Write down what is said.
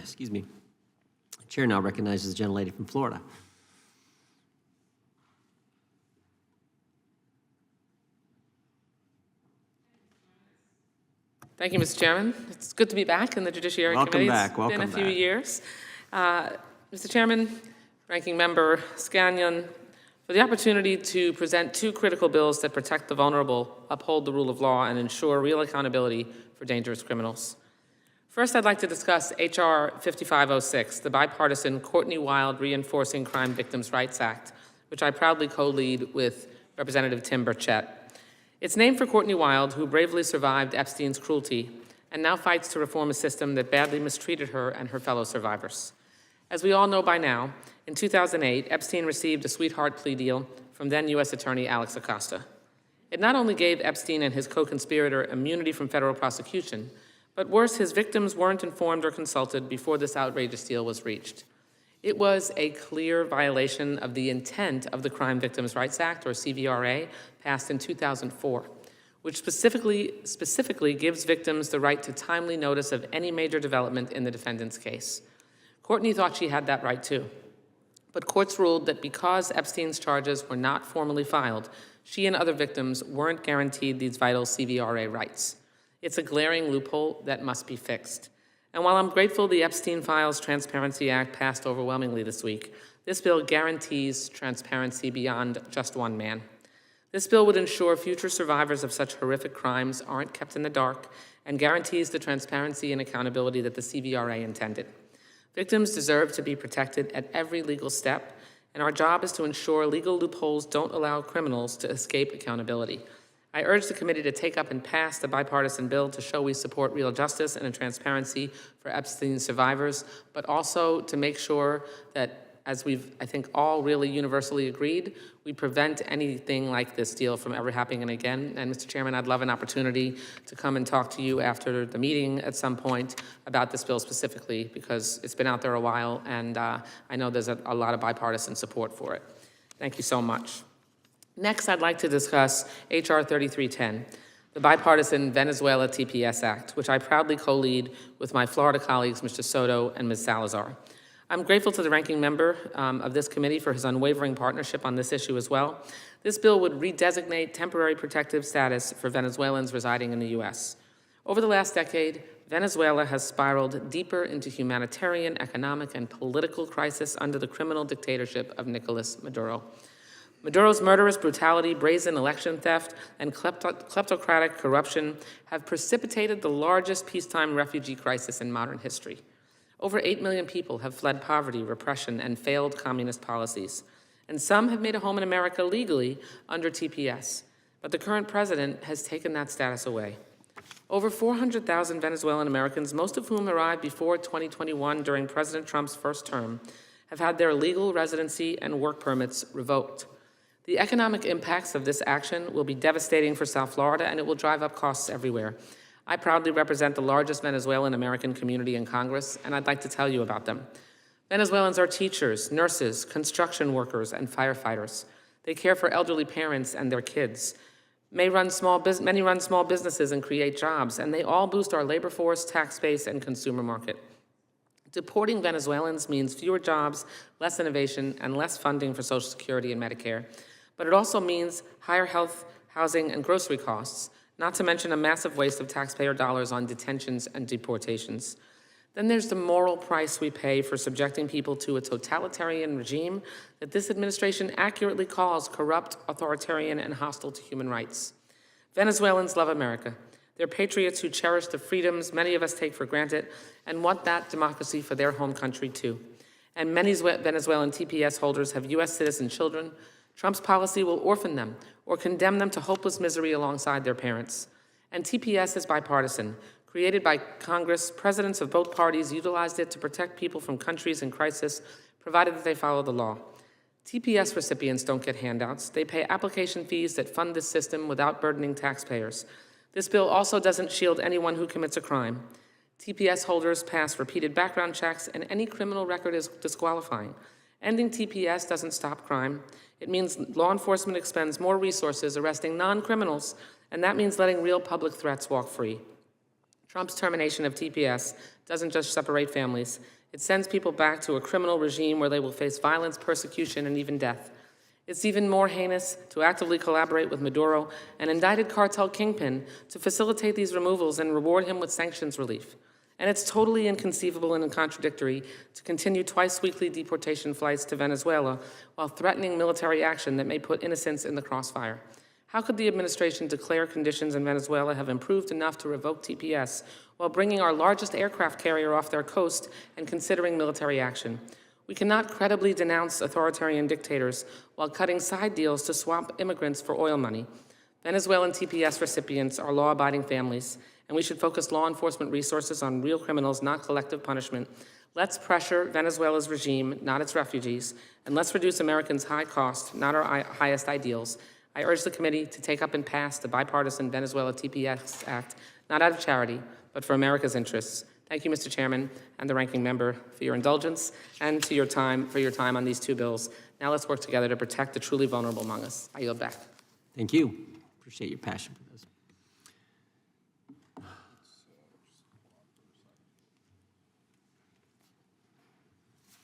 Excuse me. The chair now recognizes the gentlelady from Florida. Thank you, Mr. Chairman. It's good to be back in the Judiciary Committee. Welcome It's been a few back. years. Mr. Chairman, Ranking Member Scanlon, for the opportunity to present two critical bills that protect the vulnerable, uphold the rule of law, and ensure real accountability for dangerous criminals. First, I'd like to discuss H.R. 5506, the bipartisan Courtney Wild Reinforcing Crime Victims' Rights Act, which I proudly co-lead with Representative Tim Burchett. It's named for Courtney Wild, who bravely survived Epstein's cruelty and now fights to reform a system that badly mistreated her and her fellow survivors. As we all know by now, in 2008, Epstein received a sweetheart plea deal from then U.S. Attorney Alex Acosta. It not only gave Epstein and his co-conspirator immunity from federal prosecution, but worse, his victims weren't informed or consulted before this outrageous deal was reached. It was a clear violation of the intent of the Crime Victims' Rights Act, or CVRA, passed in 2004, which specifically gives victims the right to timely notice of any major development in the defendant's case. Courtney thought she had that right too, but courts ruled that because Epstein's charges were not formally filed, she and other victims weren't guaranteed these vital CVRA rights. It's a glaring loophole that must be fixed. And while I'm grateful the Epstein Files Transparency Act passed overwhelmingly this week, this bill guarantees transparency beyond just one man. This bill would ensure future survivors of such horrific crimes aren't kept in the dark and guarantees the transparency and accountability that the CVRA intended. Victims deserve to be protected at every legal step, and our job is to ensure legal loopholes don't allow criminals to escape accountability. I urge the committee to take up and pass the bipartisan bill to show we support real justice and transparency for Epstein survivors, but also to make sure that, as we've, I think, all really universally agreed, we prevent anything like this deal from ever happening again. And Mr. Chairman, I'd love an opportunity to come and talk to you after the meeting at some point about this bill specifically, because it's been out there a while, and I know there's a lot of bipartisan support for it. Thank you so much. Next, I'd like to discuss H.R. 3310, the bipartisan Venezuela TPS Act, which I proudly co-lead with my Florida colleagues, Mr. Soto and Ms. Salazar. I'm grateful to the ranking member of this committee for his unwavering partnership on this issue as well. This bill would redesignate temporary protective status for Venezuelans residing in the U.S. Over the last decade, Venezuela has spiraled deeper into humanitarian, economic, and political crisis under the criminal dictatorship of Nicolas Maduro. Maduro's murderous brutality, brazen election theft, and kleptocratic corruption have precipitated the largest peacetime refugee crisis in modern history. Over 8 million people have fled poverty, repression, and failed communist policies, and some have made a home in America legally under TPS, but the current president has taken that status away. Over 400,000 Venezuelan Americans, most of whom arrived before 2021 during President Trump's first term, have had their legal residency and work permits revoked. The economic impacts of this action will be devastating for South Florida, and it will drive up costs everywhere. I proudly represent the largest Venezuelan American community in Congress, and I'd like to tell you about them. Venezuelans are teachers, nurses, construction workers, and firefighters. They care for elderly parents and their kids. Many run small businesses and create jobs, and they all boost our labor force, tax base, and consumer market. Deporting Venezuelans means fewer jobs, less innovation, and less funding for Social Security and Medicare. But it also means higher health, housing, and grocery costs, not to mention a massive waste of taxpayer dollars on detentions and deportations. Then there's the moral price we pay for subjecting people to a totalitarian regime that this administration accurately calls corrupt, authoritarian, and hostile to human rights. Venezuelans love America. They're patriots who cherish the freedoms many of us take for granted and want that democracy for their home country too. And many Venezuelan TPS holders have U.S. citizen children. Trump's policy will orphan them or condemn them to hopeless misery alongside their parents. And TPS is bipartisan. Created by Congress, presidents of both parties utilized it to protect people from countries in crisis, provided that they follow the law. TPS recipients don't get handouts. They pay application fees that fund this system without burdening taxpayers. This bill also doesn't shield anyone who commits a crime. TPS holders pass repeated background checks, and any criminal record is disqualifying. Ending TPS doesn't stop crime. It means law enforcement expends more resources arresting non-criminals, and that means letting real public threats walk free. Trump's termination of TPS doesn't just separate families. It sends people back to a criminal regime where they will face violence, persecution, and even death. It's even more heinous to actively collaborate with Maduro, an indicted cartel kingpin, to facilitate these removals and reward him with sanctions relief. And it's totally inconceivable and contradictory to continue twice-weekly deportation flights to Venezuela while threatening military action that may put innocents in the crossfire. How could the administration declare conditions in Venezuela have improved enough to revoke TPS while bringing our largest aircraft carrier off their coast and considering military action? We cannot credibly denounce authoritarian dictators while cutting side deals to swap immigrants for oil money. Venezuelan TPS recipients are law-abiding families, and we should focus law enforcement resources on real criminals, not collective punishment. Let's pressure Venezuela's regime, not its refugees, and let's reduce Americans' high cost, not our highest ideals. I urge the committee to take up and pass the bipartisan Venezuela TPS Act, not out of charity, but for America's interests. Thank you, Mr. Chairman, and the ranking member for your indulgence and for your time on these two bills. Now let's work together to protect the truly vulnerable among us. I yield back. Thank you. Appreciate your passion for this.